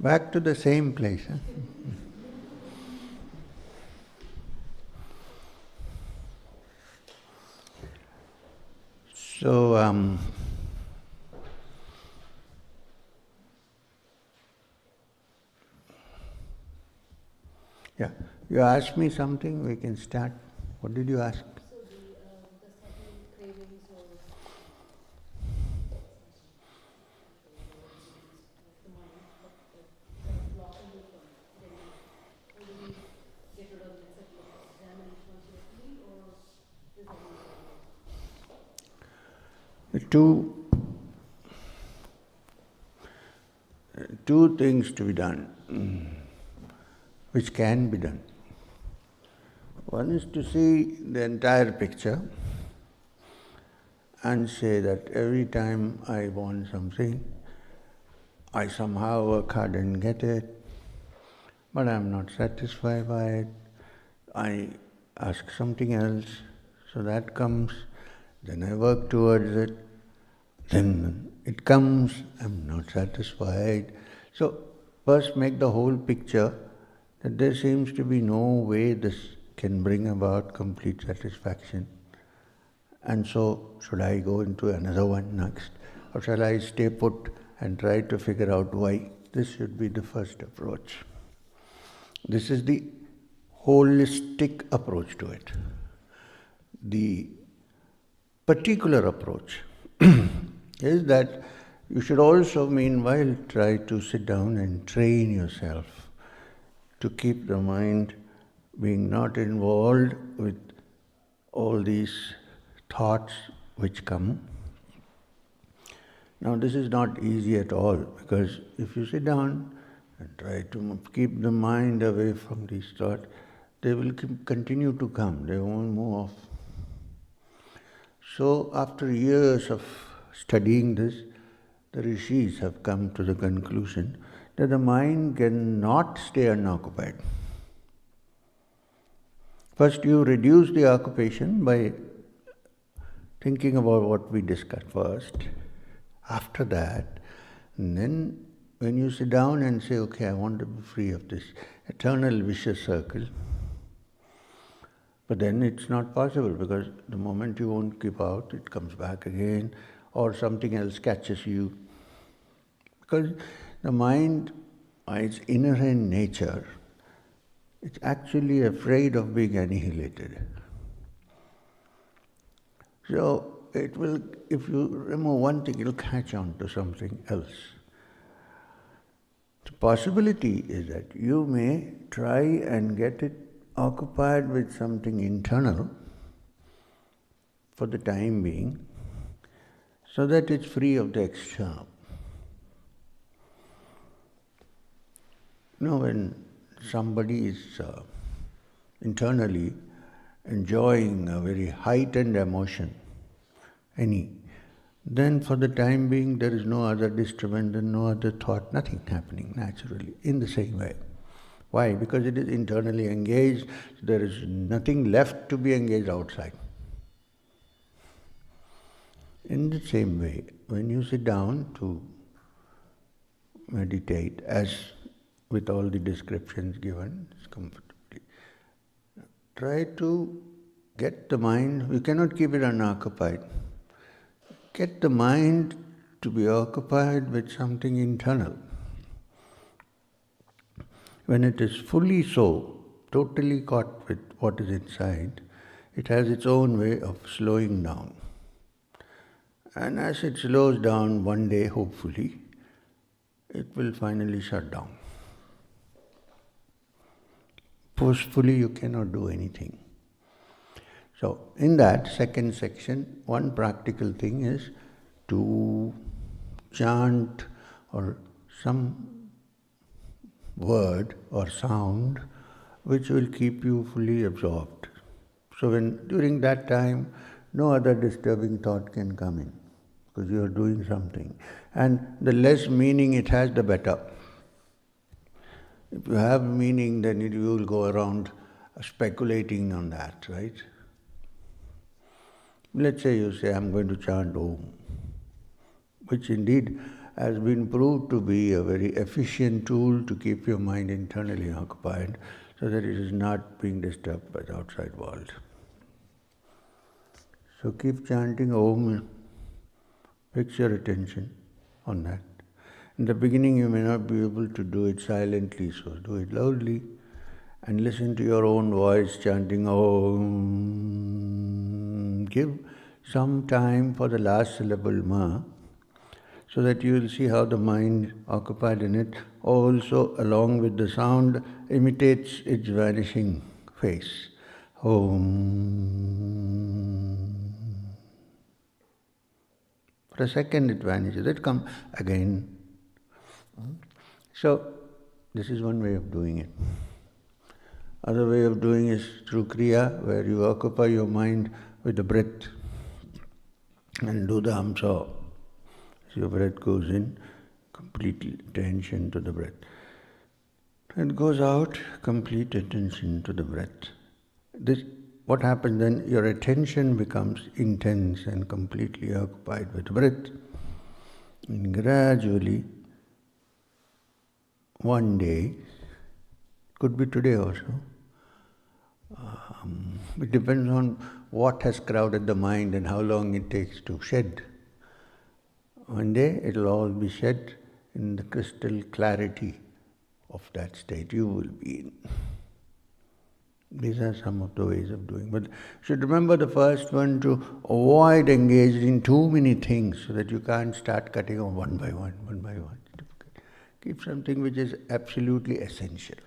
Back to the same place. Huh? So, yeah, you asked me something, we can start. What did you ask? So the subtle cravings or the mind that kind of block away from getting, how do we get rid of it, examine it consciously, or is that not possible? The two things to be done, which can be done. One is to see the entire picture and say that every time I want something, I somehow work hard and get it, but I'm not satisfied by it. I ask something else, so that comes, then I work towards it, then it comes, I'm not satisfied. So first make the whole picture that there seems to be no way this can bring about complete satisfaction. And so, should I go into another one next? Or shall I stay put and try to figure out why? This should be the first approach. This is the holistic approach to it. The particular approach is that you should also, meanwhile, try to sit down and train yourself to keep the mind being not involved with all these thoughts which come. Now this is not easy at all, because if you sit down and try to keep the mind away from these thoughts, they will continue to come, they won't move off. So after years of studying this, the rishis have come to the conclusion that the mind cannot stay unoccupied. First you reduce the occupation by thinking about what we discussed first. After that, and then when you sit down and say, okay, I want to be free of this eternal vicious circle, but then it's not possible, because the moment you won't keep out, it comes back again, or something else catches you. Because the mind, by its inherent nature, it's actually afraid of being annihilated. So it will, if you remove one thing, it will catch on to something else. The possibility is that you may try and get it occupied with something internal for the time being, so that it's free of the external. You know, when somebody is internally enjoying a very heightened emotion, then for the time being there is no other disturbance and no other thought, nothing happening naturally in the same way. Why? Because it is internally engaged, there is nothing left to be engaged outside. In the same way, when you sit down to meditate, as with all the descriptions given, comfortably, try to get the mind, you cannot keep it unoccupied. Get the mind to be occupied with something internal. When it is fully so, totally caught with what is inside, it has its own way of slowing down. And as it slows down, one day, hopefully, it will finally shut down. Forcefully, you cannot do anything. So, in that second section, one practical thing is to chant or some word or sound which will keep you fully absorbed. So during that time, no other disturbing thought can come in, because you are doing something. And the less meaning it has, the better. If you have meaning, then you will go around speculating on that, right? Let's say you say, I'm going to chant Om, which indeed has been proved to be a very efficient tool to keep your mind internally occupied so that it is not being disturbed by the outside world. So keep chanting Om, fix your attention on that. In the beginning you may not be able to do it silently, so do it loudly and listen to your own voice chanting Om. Give some time for the last syllable Ma, so that you will see how the mind occupied in it also along with the sound imitates its vanishing face. Om. For a second it vanishes, it comes again. So, this is one way of doing it. Other way of doing is through Kriya, where you occupy your mind with the breath and do the hamsa. So your breath goes in, complete attention to the breath. It goes out, complete attention to the breath. What happens then? Your attention becomes intense and completely occupied with the breath. And gradually, one day, could be today also, it depends on what has crowded the mind and how long it takes to shed. One day it will all be shed in the crystal clarity of that state you will be in. These are some of the ways of doing. But you should remember the first one, to avoid engaging in too many things so that you can't start cutting off one by one. Keep something which is absolutely essential.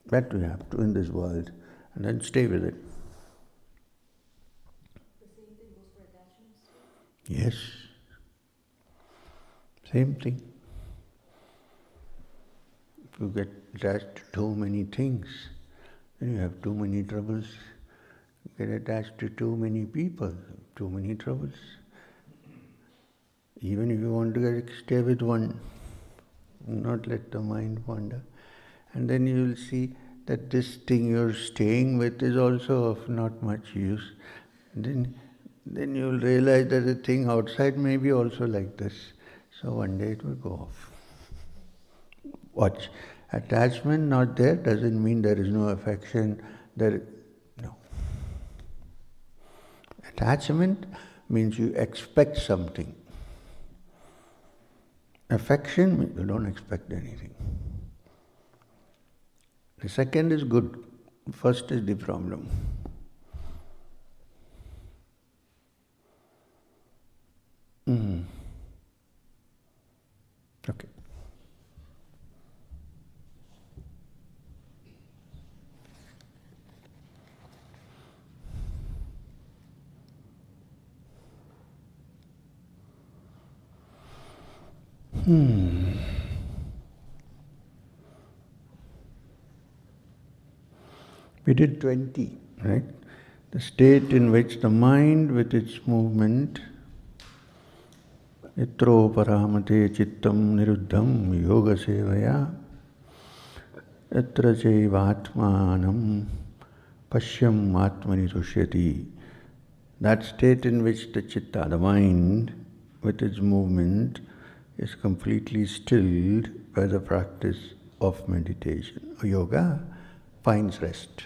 That we have to in this world, and then stay with it. The same thing goes for attachments? Yes. Same thing. If you get attached to too many things, then you have too many troubles. You get attached to too many people, too many troubles. Even if you want to stay with one, not let the mind wander. And then you will see that this thing you're staying with is also of not much use. And then you will realize that the thing outside may be also like this. So one day it will go off. Watch. Attachment not there doesn't mean there is no affection. No. Attachment means you expect something. Affection means you don't expect anything. The second is good. First is the problem. Okay. We did 20, right? The state in which the mind with its movement, yatro paramate chittam niruddham yoga sevaya, yatra chaivatmanam pashyam atmani tushyati. That state in which the chitta, the mind, with its movement, is completely stilled by the practice of meditation or yoga, finds rest,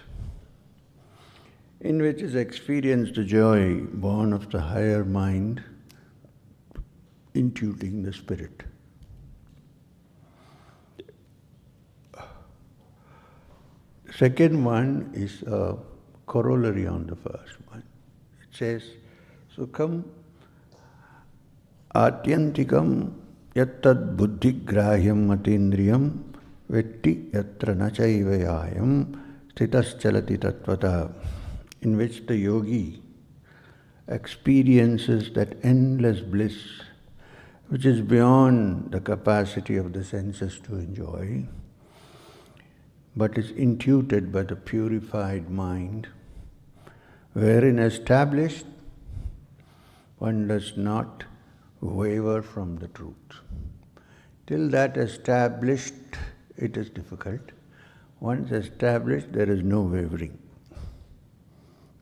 in which is experienced the joy born of the higher mind, intuiting the spirit. The second one is a corollary on the first one. It says, Sukham Atyantikam yattad buddhigrahyam matindriyam vetti yatra nachaivayayam stitaschalati tattvata, in which the yogi experiences that endless bliss which is beyond the capacity of the senses to enjoy, but is intuited by the purified mind, wherein established one does not waver from the truth. Till that established, it is difficult. Once established, there is no wavering.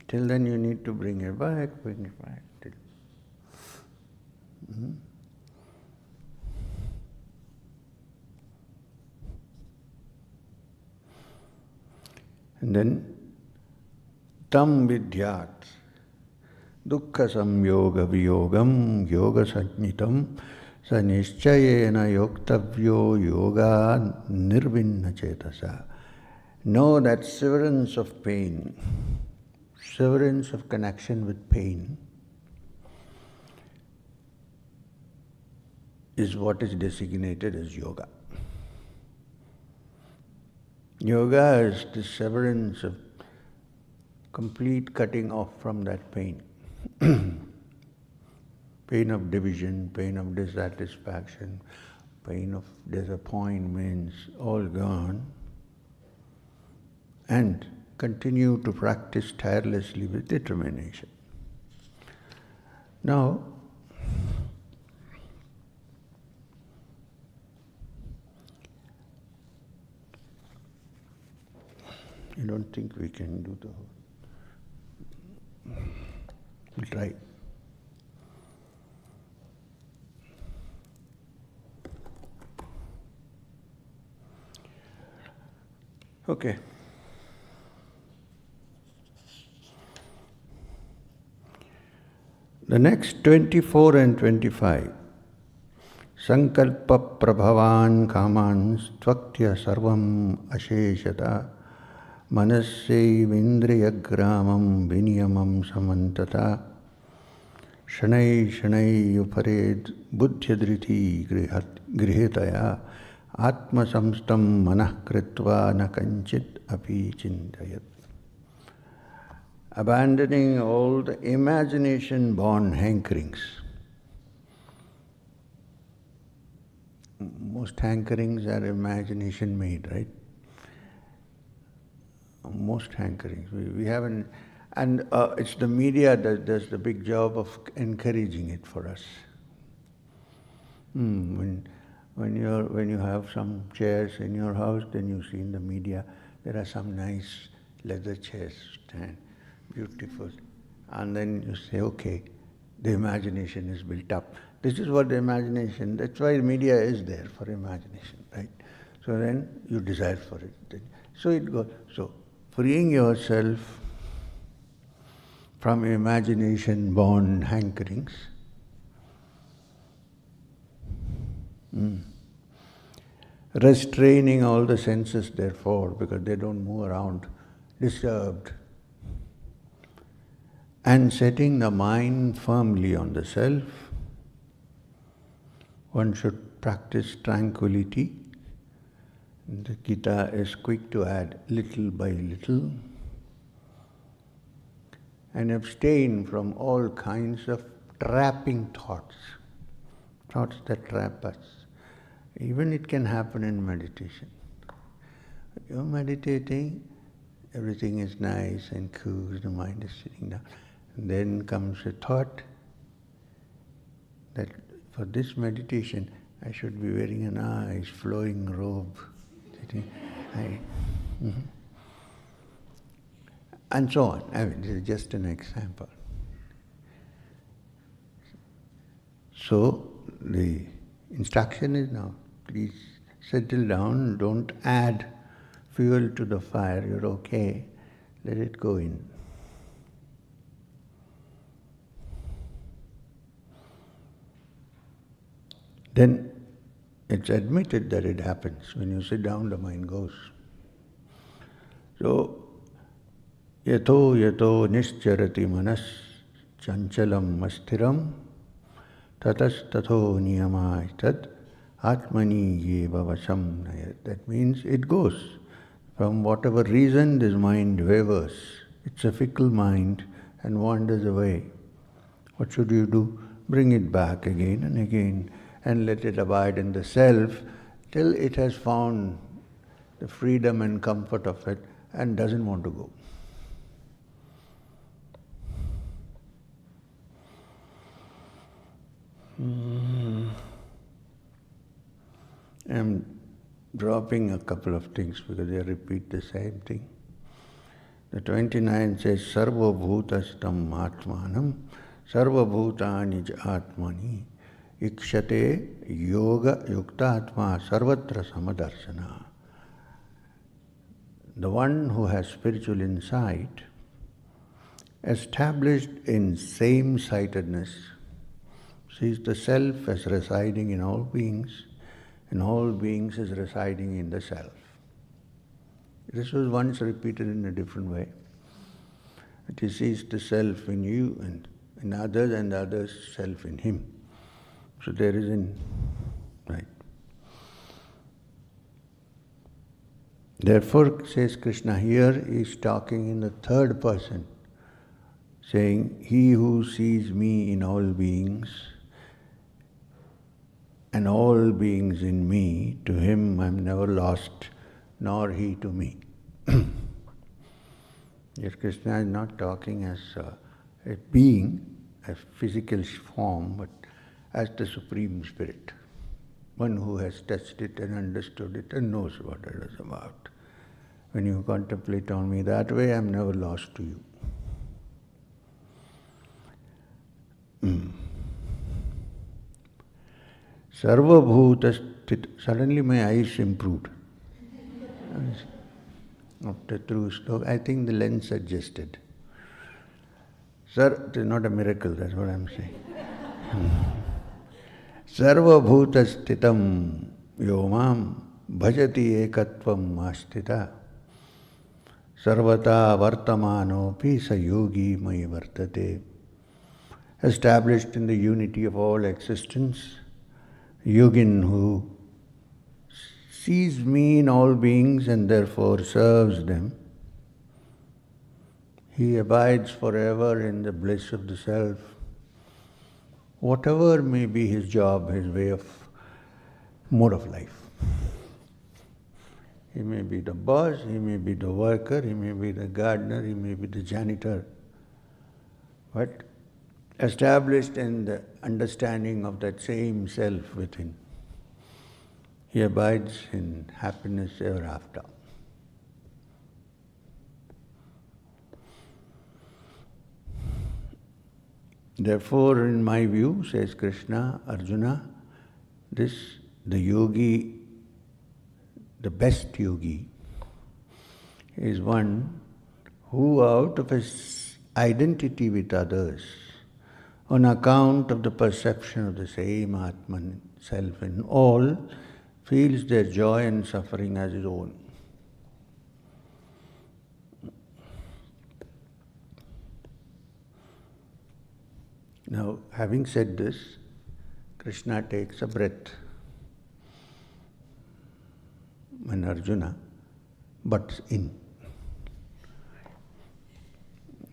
Till then you need to bring it back. And then tam vidyat dukkha samyoga viyogam yoga sajnitam sa nischayena yoktavyo yoga nirvinna cetasa. Know that severance of pain, severance of connection with pain, is what is designated as yoga. Yoga is the severance of complete cutting off from that pain. Pain of division, pain of dissatisfaction, pain of disappointments, all gone. And continue to practice tirelessly with determination. Now, I don't think we can do the whole. We'll try. Okay. The next 24 and 25. Sankalpa prabhavan kaman stvaktya sarvam asheshata manasya gramam viniyamam samantata shanai shanai upared buddhyadriti grihetaya atma samstam manah kritva na kanchit api chintayat. Abandoning all the imagination-born hankerings. Most hankerings are imagination-made, right? Most hankerings. We haven't, and it's the media that does the big job of encouraging it for us. When you have some chairs in your house, then you see in the media there are some nice leather chairs stand. Beautiful. And then you say, okay, the imagination is built up. This is what the imagination, that's why the media is there, for imagination, right? So then you desire for it. So it goes. So freeing yourself from imagination-born hankerings, restraining all the senses therefore, because they don't move around disturbed, and setting the mind firmly on the self. One should practice tranquility. The Gita is quick to add little by little, and abstain from all kinds of trapping thoughts, thoughts that trap us. Even it can happen in meditation. You're meditating, everything is nice and cool, the mind is sitting down. And then comes a thought that for this meditation I should be wearing a nice flowing robe. And so on. I mean, this is just an example. So the instruction is now, please settle down, don't add fuel to the fire, you're okay, let it go in. Then it's admitted that it happens. When you sit down, the mind goes. So, yato nischarati manas chanchalam mastiram tatas tato niyamaitat atmani yeva vasam nayat. That means it goes. From whatever reason this mind wavers. It's a fickle mind and wanders away. What should you do? Bring it back again and again, and let it abide in the self till it has found the freedom and comfort of it and doesn't want to go. I'm dropping a couple of things because they repeat the same thing. The 29 says, Sarva bhutastam atmanam, sarva bhutani atmani, ikshate yoga yukta atma sarvatra samadarshana. the one who has spiritual insight, established in same-sightedness, sees the self as residing in all beings, and all beings as residing in the self. This was once repeated in a different way. That he sees the self in you and in others, and the others self in him. So there is right. Therefore, says Krishna here, he is talking in the third person, saying, he who sees me in all beings, and all beings in me, to him I am never lost, nor he to me. Yes, Krishna is not talking as a being, a physical form, but as the Supreme Spirit, one who has touched it and understood it and knows what it is about. When you contemplate on me that way, I am never lost to you. Sarva bhutasthit. Suddenly my eyes improved. After through slow, I think the lens suggested. Sir, it is not a miracle, that's what I am saying. Sarva bhutashthitam yomam bhajati ekatvam asthita sarvata vartamanopi sa yogi mai vartate. Established in the unity of all existence, yogin who sees me in all beings and therefore serves them, he abides forever in the bliss of the self. Whatever may be his job, his way of mode of life. He may be the boss, he may be the worker, he may be the gardener, he may be the janitor. But established in the understanding of that same self within, he abides in happiness ever after. Therefore, in my view, says Krishna, Arjuna, the yogi, the best yogi, is one who, out of his identity with others, on account of the perception of the same Atman, self in all, feels their joy and suffering as his own. Now, having said this, Krishna takes a breath when Arjuna butts in.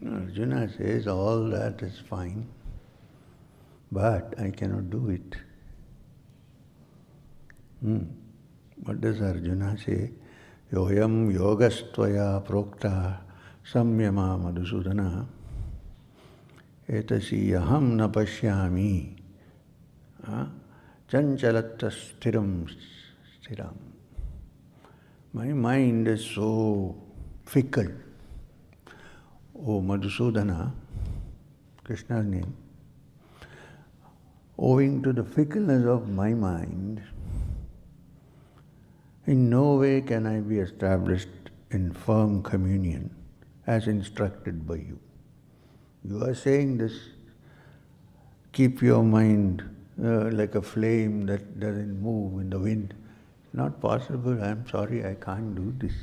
Arjuna says, all that is fine, but I cannot do it. What does Arjuna say? Yoyam yogastvaya prokta samyama madhusudana etasi aham na pashyami chanchalatta stiram. My mind is so fickle. O Madhusudana, Krishna's name, owing to the fickleness of my mind, in no way can I be established in firm communion as instructed by you. You are saying this, keep your mind like a flame that doesn't move in the wind. Not possible, I am sorry, I can't do this,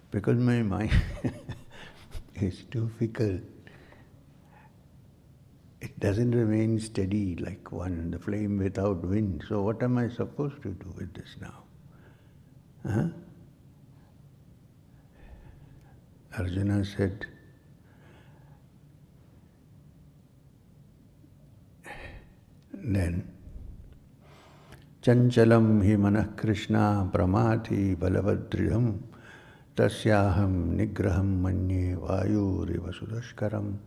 because my mind is too fickle. It doesn't remain steady like the flame without wind. So what am I supposed to do with this now? Arjuna said, then, chanchalam hi manah Krishna pramati balavadridham tasyaham nigraham manye vayuriva sudashkaram.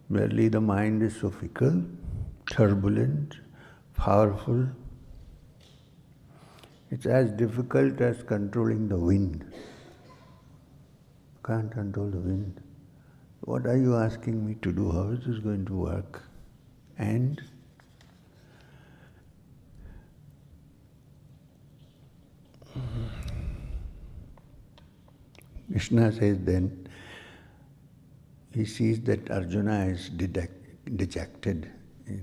Merely the mind is so fickle, turbulent, powerful. It's as difficult as controlling the wind. Can't control the wind. What are you asking me to do? How is this going to work? And Krishna says then, he sees that Arjuna is dejected,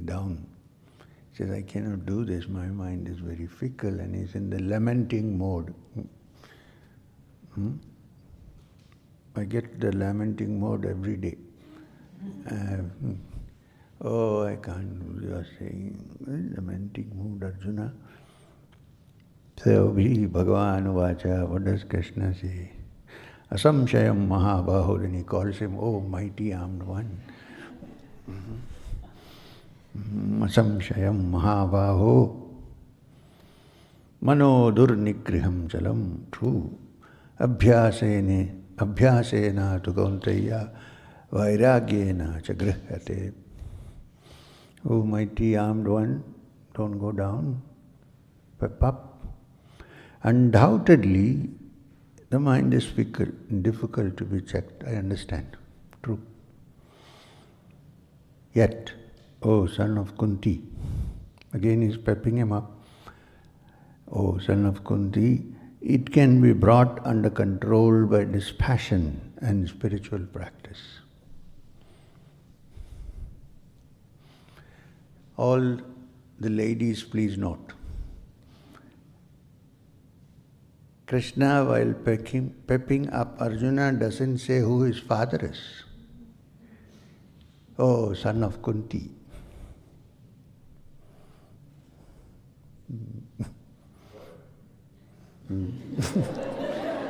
down. He says, I cannot do this, my mind is very fickle, and he's in the lamenting mode. I get the lamenting mode every day. Oh, I can't, you are saying, lamenting mood, Arjuna. So, Bhagavan Vacha, what does Krishna say? Asamshayam Mahabaho, then he calls him, oh, mighty armed one. Asamshayam Mahabaho, Mano Durnigriham Chalam, true. Abhyāsena tu kaunteya, vairāgyena cha grihyate. Oh, mighty armed one, don't go down, pep up. Undoubtedly, the mind is fickle and difficult to be checked, I understand, true. Yet, oh son of Kunti, again he's pepping him up. Oh son of Kunti, it can be brought under control by dispassion and spiritual practice. All the ladies, please note. Krishna, while pepping up Arjuna, doesn't say who his father is. Oh, son of Kunti.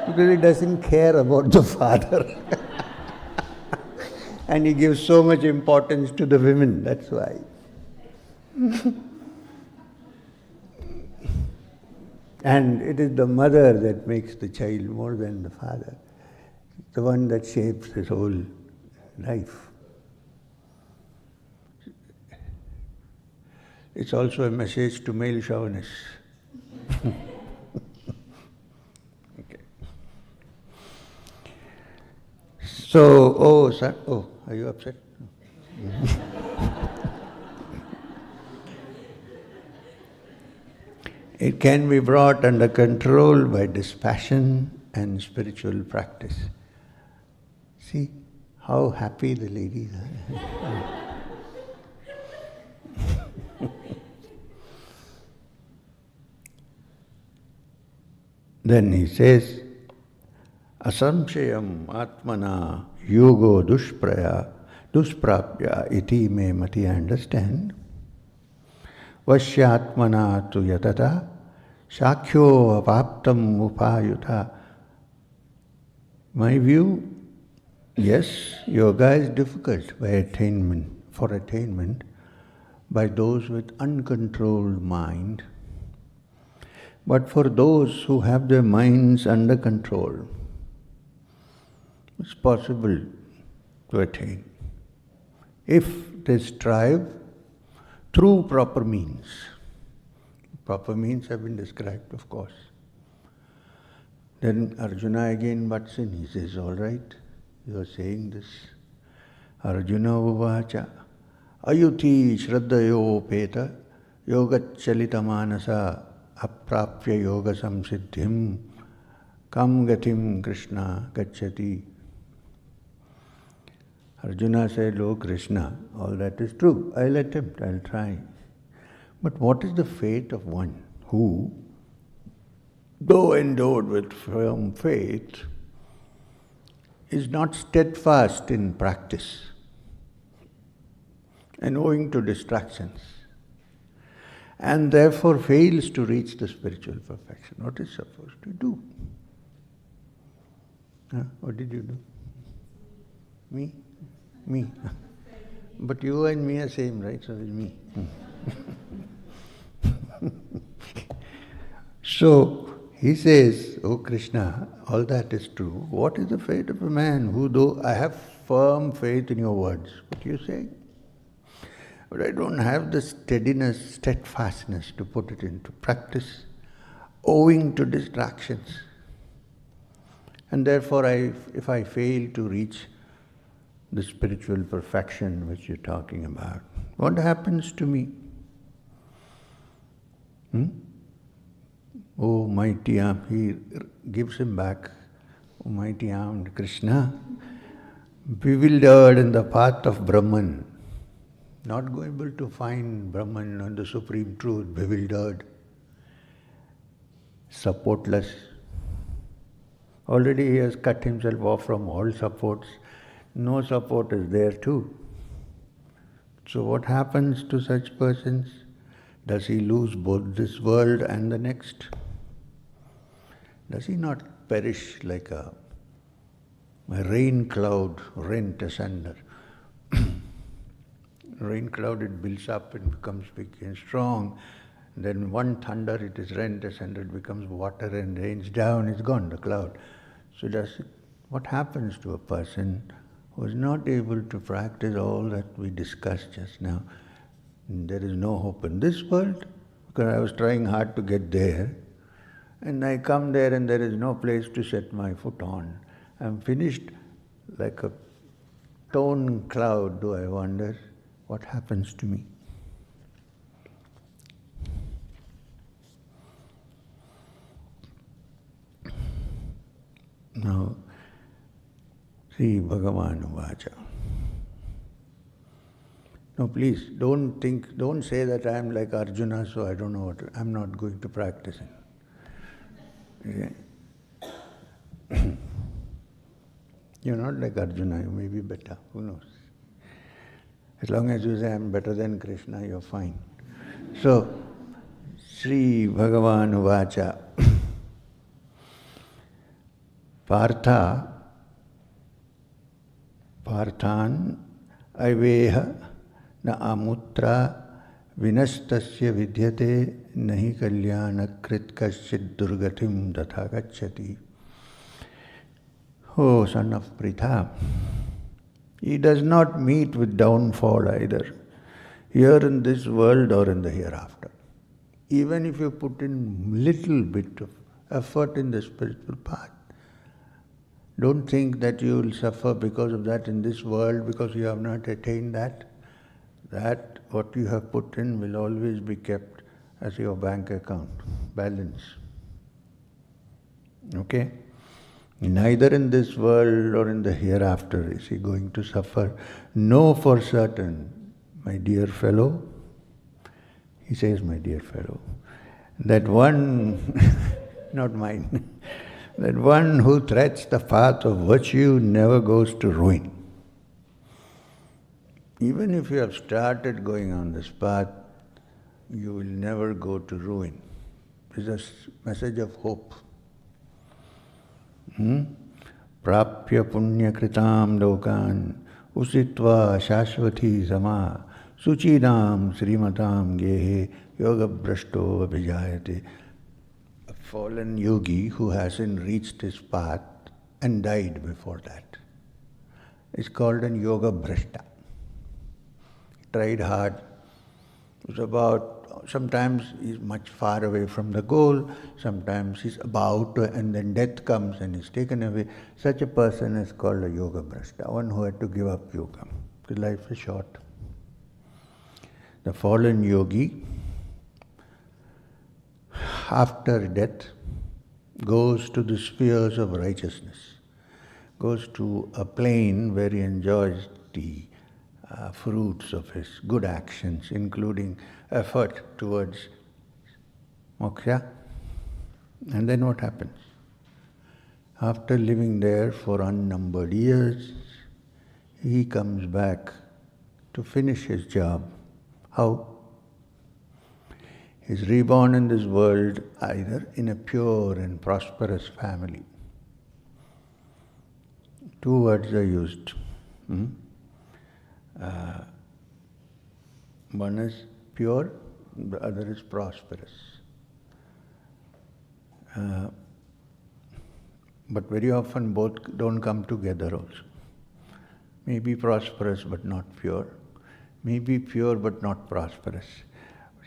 Because he doesn't care about the father. And he gives so much importance to the women, that's why. And it is the mother that makes the child more than the father. The one that shapes his whole life. It's also a message to male chauvinists. Okay. So, oh, son, oh, are you upset? It can be brought under control by dispassion and spiritual practice. See how happy the ladies are. Then he says, Asamshayam atmana yogo dusprapya iti me mati, I understand. Vashyatmana tu yatata shakyo apaptam upayuta. My view, yes, yoga is difficult for attainment by those with uncontrolled mind. But for those who have their minds under control, it's possible to attain, if they strive through proper means. Proper means have been described, of course. Then Arjuna again butts in. He says, all right, you are saying this. Arjuna uvacha ayuti shraddhayo peta yogachalita manasa aprapya yoga samsiddhim kam gatim Krishna gacchati. Arjuna said, oh Krishna, all that is true. I'll attempt, I'll try. But what is the fate of one who, though endowed with firm faith, is not steadfast in practice and owing to distractions, and therefore fails to reach the spiritual perfection? What is supposed to do? What did you do? Me? Me. But you and me are same, right? So it's me. So he says, oh Krishna, all that is true. What is the fate of a man who, though I have firm faith in your words, what you say, but I don't have the steadiness, steadfastness to put it into practice, owing to distractions. And therefore, if I fail to reach the spiritual perfection which you're talking about, what happens to me? Oh, mighty, he gives him back mighty armed Krishna, bewildered in the path of Brahman, not able to find Brahman and the Supreme Truth, bewildered, supportless. Already he has cut himself off from all supports. No support is there too. So what happens to such persons? Does he lose both this world and the next? Does he not perish like a rain cloud rent asunder? Rain cloud, it builds up and becomes big and strong. Then one thunder, it is rent asunder, it becomes water and rains down, it's gone, the cloud. So what happens to a person who is not able to practice all that we discussed just now? There is no hope in this world, because I was trying hard to get there, and I come there and there is no place to set my foot on. I'm finished like a torn cloud. Do I wonder what happens to me? Now, see Bhagavan Vacha. No, please, don't say that I am like Arjuna, so I don't know what, I'm not going to practice it. Okay? You're not like Arjuna, you may be better, who knows? As long as you say I'm better than Krishna, you're fine. So, Sri Bhagavan Vacha. Parthan aiveha na amutra vinastasya vidyate nahi kalyana krit kaschid durgatim datha gacchati. Oh, son of Pritha, he does not meet with downfall either, here in this world or in the hereafter. Even if you put in little bit of effort in the spiritual path, don't think that you will suffer because of that in this world, because you have not attained that. That what you have put in will always be kept as your bank account balance. Okay? Neither in this world or in the hereafter is he going to suffer. Know for certain, my dear fellow, he says, my dear fellow, that one, not mine, that one who treads the path of virtue never goes to ruin. Even if you have started going on this path, you will never go to ruin. It's a message of hope. Prapya punya kritam lokan usitva shashvati sama suchidam srimatam gehe yoga brashto abhijayate. A fallen yogi who hasn't reached his path and died before that is called an yoga brashta. He tried hard. It was sometimes he's much far away from the goal, sometimes he's about to, and then death comes and he's taken away. Such a person is called a yoga brashta, one who had to give up yoga. His life is short. The fallen yogi, after death, goes to the spheres of righteousness, goes to a plane where he enjoys the fruits of his good actions, including effort towards moksha. And then what happens? After living there for unnumbered years, he comes back to finish his job. How? He is reborn in this world either in a pure and prosperous family. Two words are used. One is pure, the other is prosperous. But very often both don't come together also. Maybe prosperous but not pure. Maybe pure but not prosperous.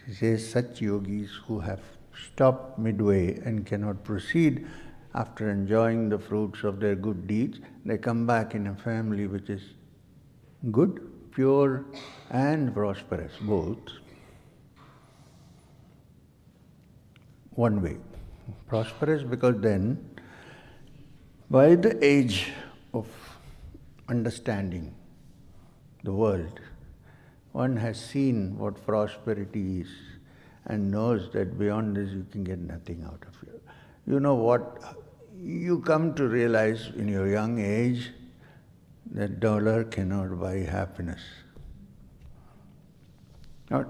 He says such yogis who have stopped midway and cannot proceed after enjoying the fruits of their good deeds, they come back in a family which is good, pure and prosperous, both. One way. Prosperous because then By the age of understanding the world, one has seen what prosperity is and knows that beyond this you can get nothing out of it. You know what? You come to realize in your young age that dollar cannot buy happiness. Now,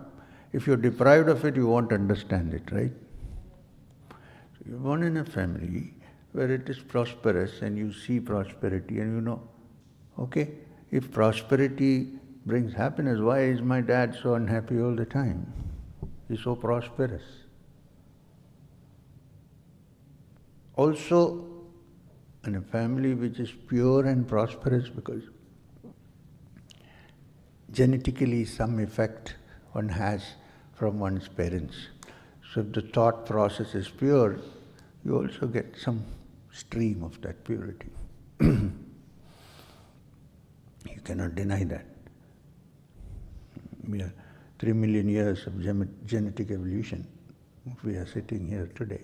if you're deprived of it, you won't understand it, right? So you're born in a family where it is prosperous and you see prosperity and you know, okay, if prosperity brings happiness, why is my dad so unhappy all the time? He's so prosperous. Also, in a family which is pure and prosperous, because genetically some effect one has from one's parents. So if the thought process is pure, you also get some stream of that purity. You cannot deny that. We are 3 million years of genetic evolution. We are sitting here today.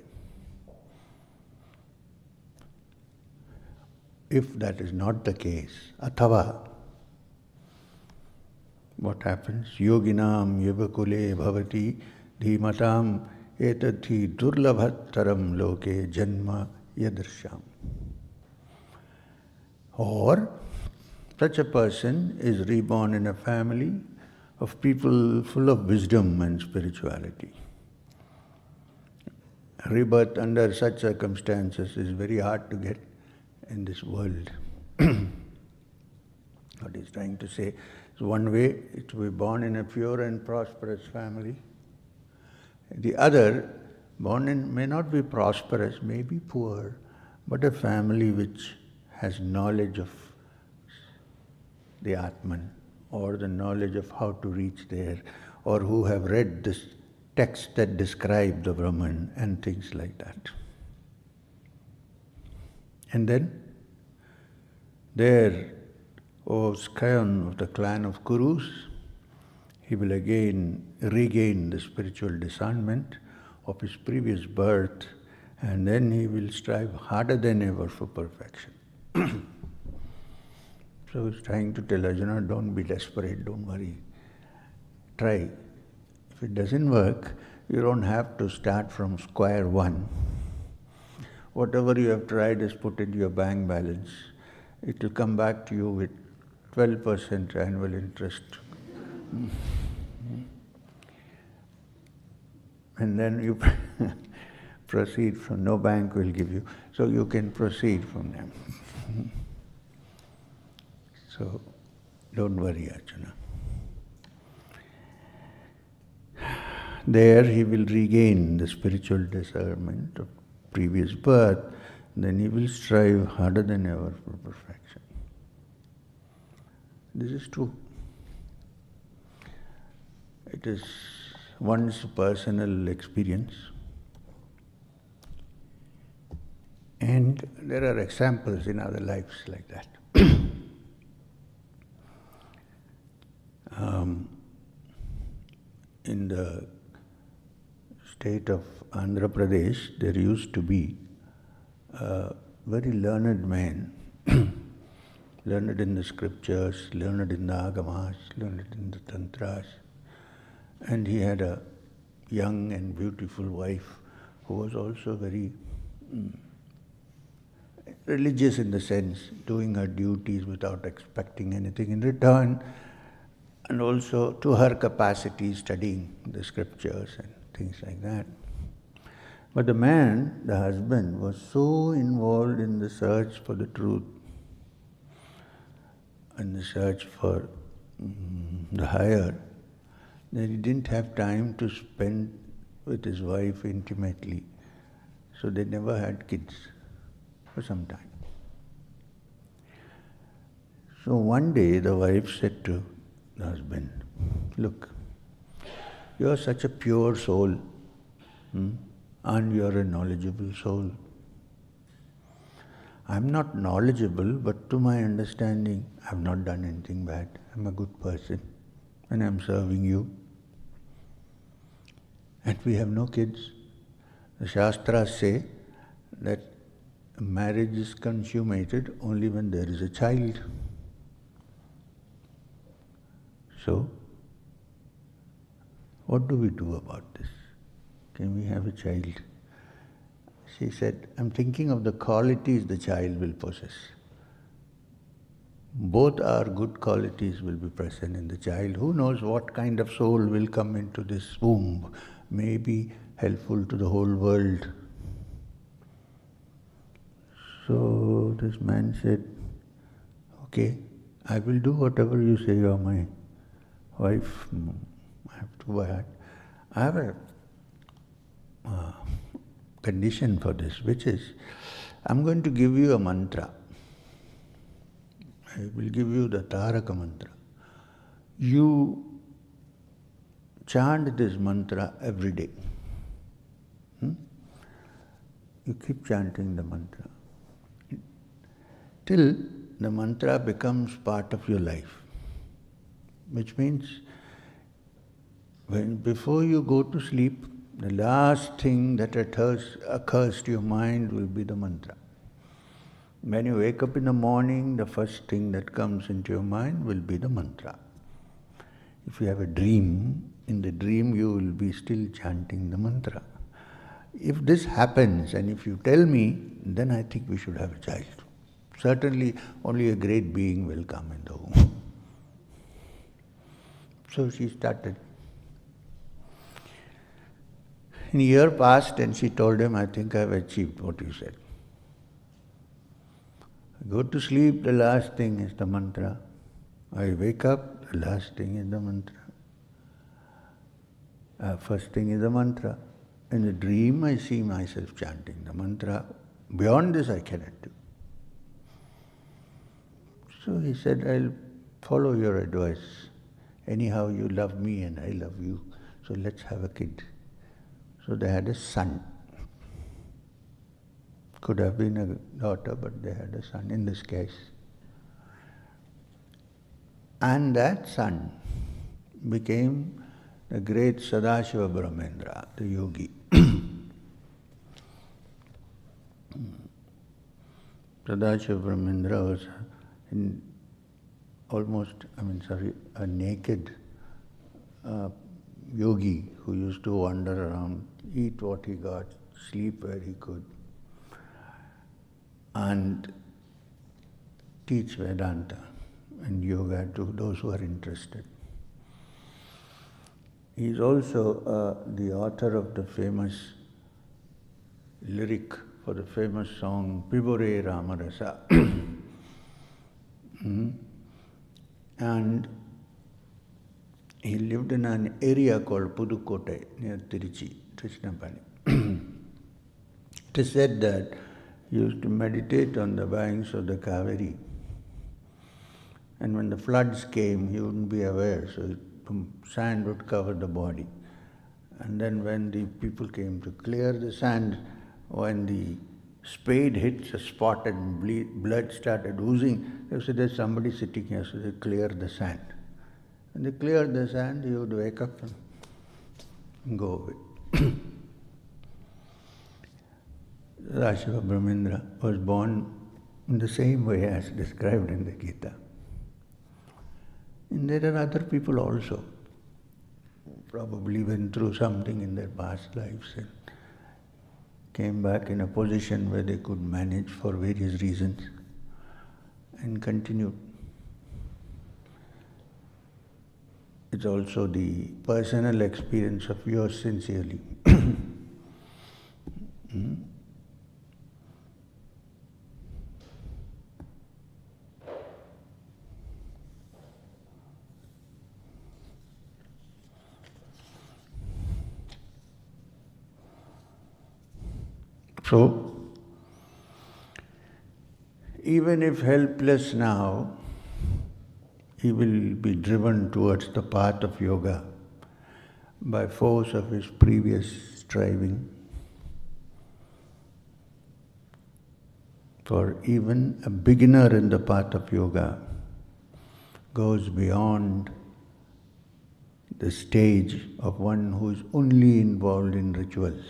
If that is not the case, athava, what happens? Yoginam yavakule bhavati dhimatam etadhi durlabhataram loke janma yadarsham. Or such a person is reborn in a family of people full of wisdom and spirituality. Rebirth under such circumstances is very hard to get in this world. What he's trying to say is one way is to be born in a pure and prosperous family. The other, born in, may not be prosperous, may be poor, but a family which has knowledge of the Atman, or the knowledge of how to reach there, or who have read this text that describe the Brahman and things like that. And then, there, O scion of the clan of Kurus, he will again regain the spiritual discernment of his previous birth, and then he will strive harder than ever for perfection. So he's trying to tell Arjuna, don't be desperate, don't worry. Try. If it doesn't work, you don't have to start from square one. Whatever you have tried is put into your bank balance. It will come back to you with 12% annual interest. And then you proceed from, no bank will give you, so you can proceed from them. So, don't worry, Arjuna. There he will regain the spiritual discernment of previous birth, then he will strive harder than ever for perfection. This is true. It is one's personal experience. And there are examples in other lives like that. In the state of Andhra Pradesh, there used to be a very learned man, learned in the scriptures, learned in the agamas, learned in the tantras, and he had a young and beautiful wife who was also very religious in the sense, doing her duties without expecting anything in return, and also to her capacity studying the scriptures and things like that. But the man, the husband, was so involved in the search for the truth and the search for the higher that he didn't have time to spend with his wife intimately. So they never had kids for some time. So one day the wife said to the husband, look, you are such a pure soul, and you are a knowledgeable soul. I am not knowledgeable, but to my understanding, I have not done anything bad. I am a good person, and I am serving you. And we have no kids. The Shastras say that A marriage is consummated only when there is a child. So, what do we do about this? Can we have a child? She said, I'm thinking of the qualities the child will possess. Both our good qualities will be present in the child. Who knows what kind of soul will come into this womb, may be helpful to the whole world. So this man said, okay, I will do whatever you say. You're my wife. I have to buy. I have a condition for this, which is, I'm going to give you a mantra. I will give you the Taraka mantra. You chant this mantra every day. You keep chanting the mantra till the mantra becomes part of your life. Which means, before you go to sleep, the last thing that occurs to your mind will be the mantra. When you wake up in the morning, the first thing that comes into your mind will be the mantra. If you have a dream, in the dream you will be still chanting the mantra. If this happens, and if you tell me, then I think we should have a child. Certainly, only a great being will come in the womb. So she started. A year passed and she told him, I think I have achieved what you said. I go to sleep, the last thing is the mantra. I wake up, the last thing is the mantra. First thing is the mantra. In the dream, I see myself chanting the mantra. Beyond this, I cannot do. So he said, I'll follow your advice. Anyhow, you love me and I love you, so let's have a kid. So they had a son. Could have been a daughter, but they had a son in this case. And that son became the great Sadashiva Brahmendra, the yogi. Sadashiva Brahmendra was a naked yogi who used to wander around, eat what he got, sleep where he could, and teach Vedanta and yoga to those who are interested. He is also the author of the famous lyric for the famous song Pibore Ramarasa. And he lived in an area called Pudukkottai near Tiruchi, Trichinnampally. It is said that he used to meditate on the banks of the Kaveri. And when the floods came, he wouldn't be aware, so sand would cover the body. And then when the people came to clear the sand, when the spade hits a spot and blood started oozing, they said, there's somebody sitting here, so they cleared the sand. When they cleared the sand, he would wake up and go away. Sadashiva Brahmendra was born in the same way as described in the Gita. And there are other people also who probably went through something in their past lives and came back in a position where they could manage for various reasons and continued. It's also the personal experience of yours sincerely. So, even if helpless now, he will be driven towards the path of yoga by force of his previous striving. For even a beginner in the path of yoga goes beyond the stage of one who is only involved in rituals.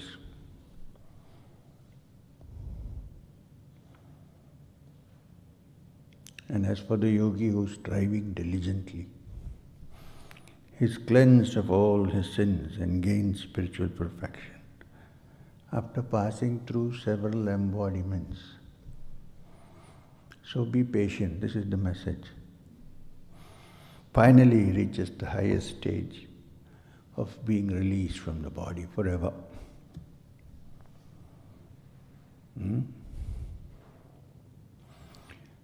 And as for the yogi who is striving diligently, he is cleansed of all his sins and gains spiritual perfection after passing through several embodiments. So be patient, this is the message. Finally he reaches the highest stage of being released from the body forever.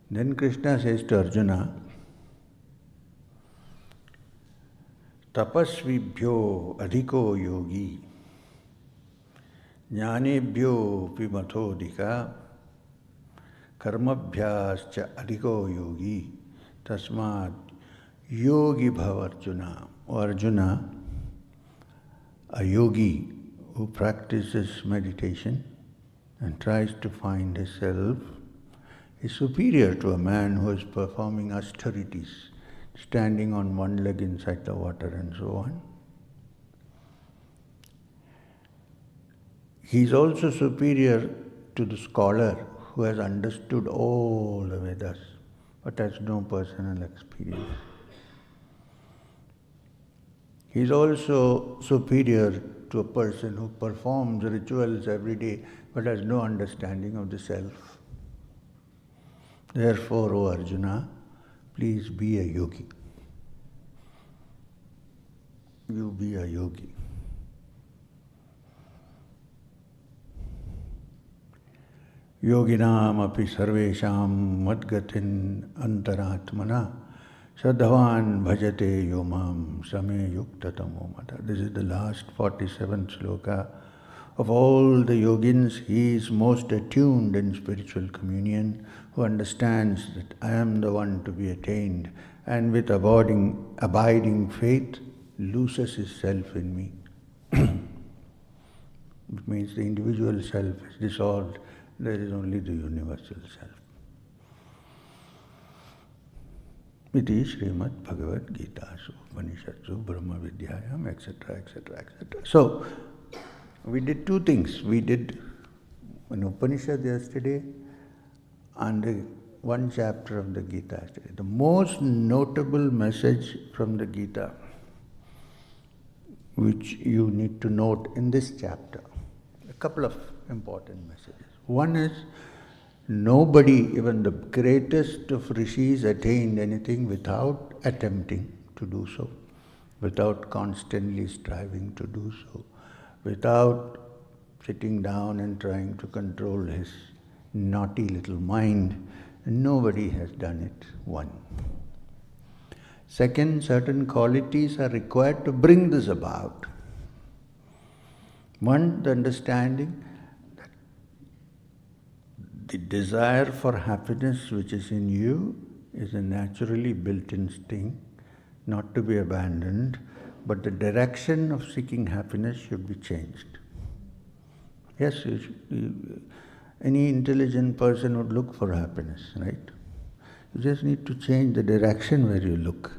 Then Krishna says to Arjuna, tapasvibhyo adhiko yogi, jnanebhyo pimathodika, karmabhyascha adhiko yogi, tasmat yogi bhav Arjuna. O Arjuna, a yogi who practices meditation and tries to find his self is superior to a man who is performing austerities, standing on one leg inside the water and so on. He is also superior to the scholar who has understood all the Vedas but has no personal experience. He is also superior to a person who performs rituals every day but has no understanding of the self. Therefore, O Arjuna, please be a yogi. You be a yogi. Yoginam api sarvesham madgatin antaratmana sadhavan bhajate yomam same yuktatamo mata. This is the last 47th sloka. Of all the yogins, he is most attuned in spiritual communion, who understands that I am the one to be attained, and with abiding faith, loses his self in me. It means the individual self is dissolved, there is only the universal self. Iti Srimad Bhagavad Gita Upanishadsu Brahma Vidyayam, etc., etc., etc. So, we did two things. We did an Upanishad yesterday and one chapter of the Gita yesterday. The most notable message from the Gita, which you need to note in this chapter, a couple of important messages. One is, nobody, even the greatest of rishis, attained anything without attempting to do so, without constantly striving to do so, without sitting down and trying to control his naughty little mind. Nobody has done it. One. Second, certain qualities are required to bring this about. One, the understanding that the desire for happiness which is in you is a naturally built instinct, not to be abandoned, but the direction of seeking happiness should be changed. Yes, any intelligent person would look for happiness, right? You just need to change the direction where you look.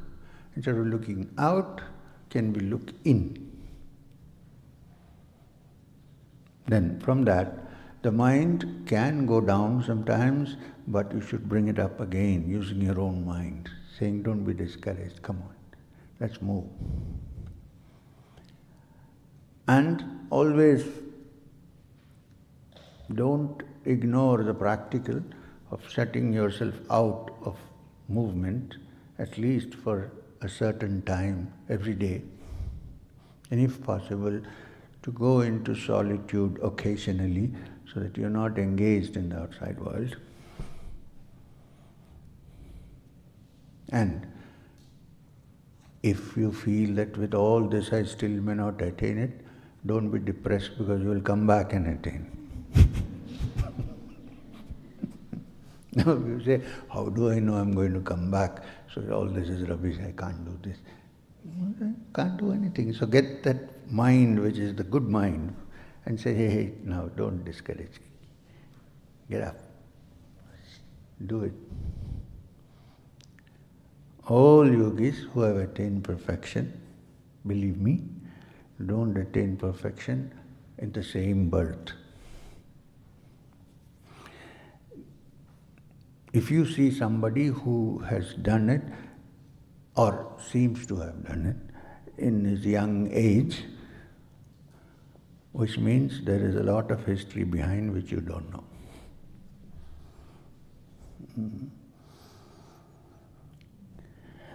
Instead of looking out, can we look in? Then from that, the mind can go down sometimes, but you should bring it up again using your own mind, saying, don't be discouraged, come on, let's move. And always don't ignore the practical of shutting yourself out of movement, at least for a certain time every day, and if possible, to go into solitude occasionally so that you're not engaged in the outside world. And if you feel that with all this I still may not attain it, don't be depressed, because you will come back and attain. Now you say, how do I know I'm going to come back? So all this is rubbish, I can't do this. Can't do anything. So get that mind, which is the good mind, and say, hey, now don't discourage. Get up. Do it. All yogis who have attained perfection, believe me, don't attain perfection in the same birth. If you see somebody who has done it, or seems to have done it, in his young age, which means there is a lot of history behind which you don't know.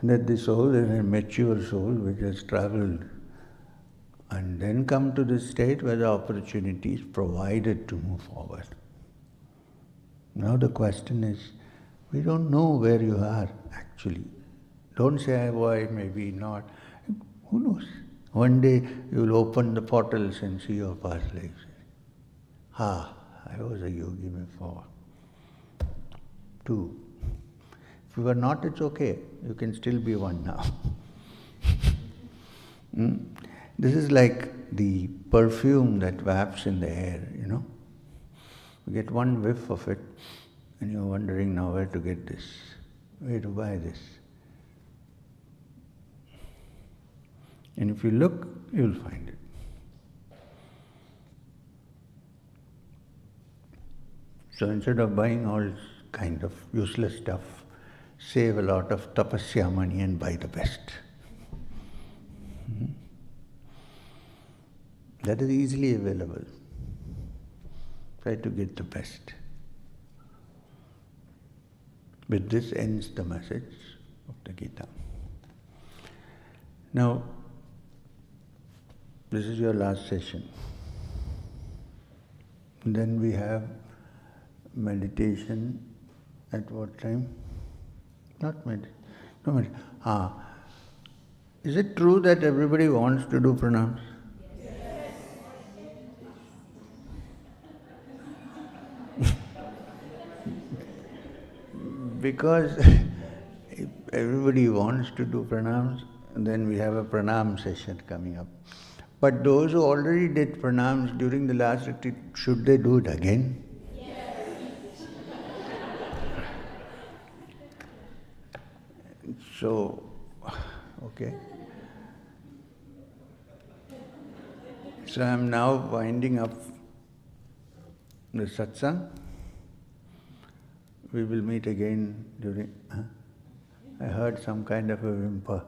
That the soul is a mature soul which has traveled and then come to this state where the opportunity is provided to move forward. Now the question is, we don't know where you are actually. Don't say, why, maybe not. Who knows? One day you'll open the portals and see your past lives. I was a yogi before. 2. If you are not, it's okay. You can still be one now. This is like the perfume that wafts in the air, You get one whiff of it and you're wondering now where to get this, where to buy this. And if you look, you'll find it. So instead of buying all kind of useless stuff, save a lot of tapasya money and buy the best. That is easily available. Try to get the best. With this ends the message of the Gita. Now, this is your last session. Then we have meditation at what time? Not meditation. No meditation. Is it true that everybody wants to do pranams? Yes. Because if everybody wants to do pranams, then we have a pranam session coming up. But those who already did pranams during the last retreat, should they do it again? Yes. So, okay. So I'm now winding up the satsang. We will meet again during... I heard some kind of a whimper.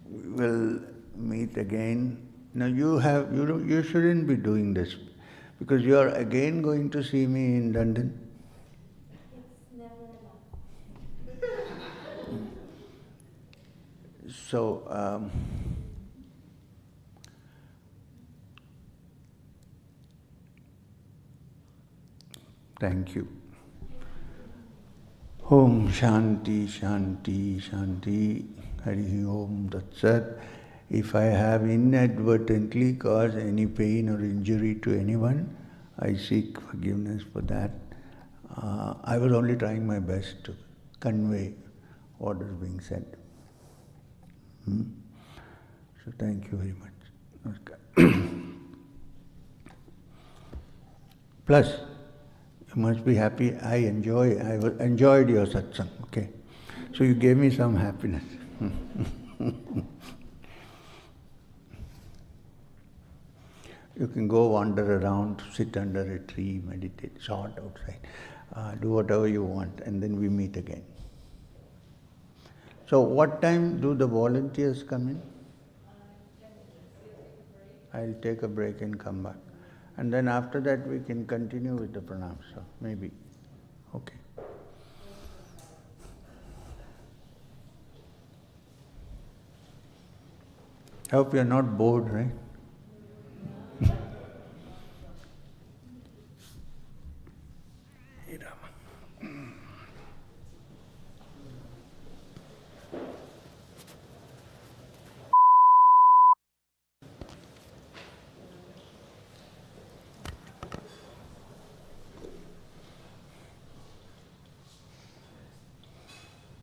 We'll meet again. Now you shouldn't be doing this because you are again going to see me in London. It's never enough. So, thank you. Om Shanti, Shanti, Shanti. Hari Om Tat Sat. If I have inadvertently caused any pain or injury to anyone, I seek forgiveness for that. I was only trying my best to convey what is being said. So thank you very much. Plus, you must be happy. I enjoyed your satsang. Okay, so you gave me some happiness. You can go wander around, sit under a tree, meditate, short outside, do whatever you want, and then we meet again. So what time do the volunteers come in? 10 minutes. I'll take a break and come back. And then after that we can continue with the pranam, so maybe. Okay. I hope you're not bored, right?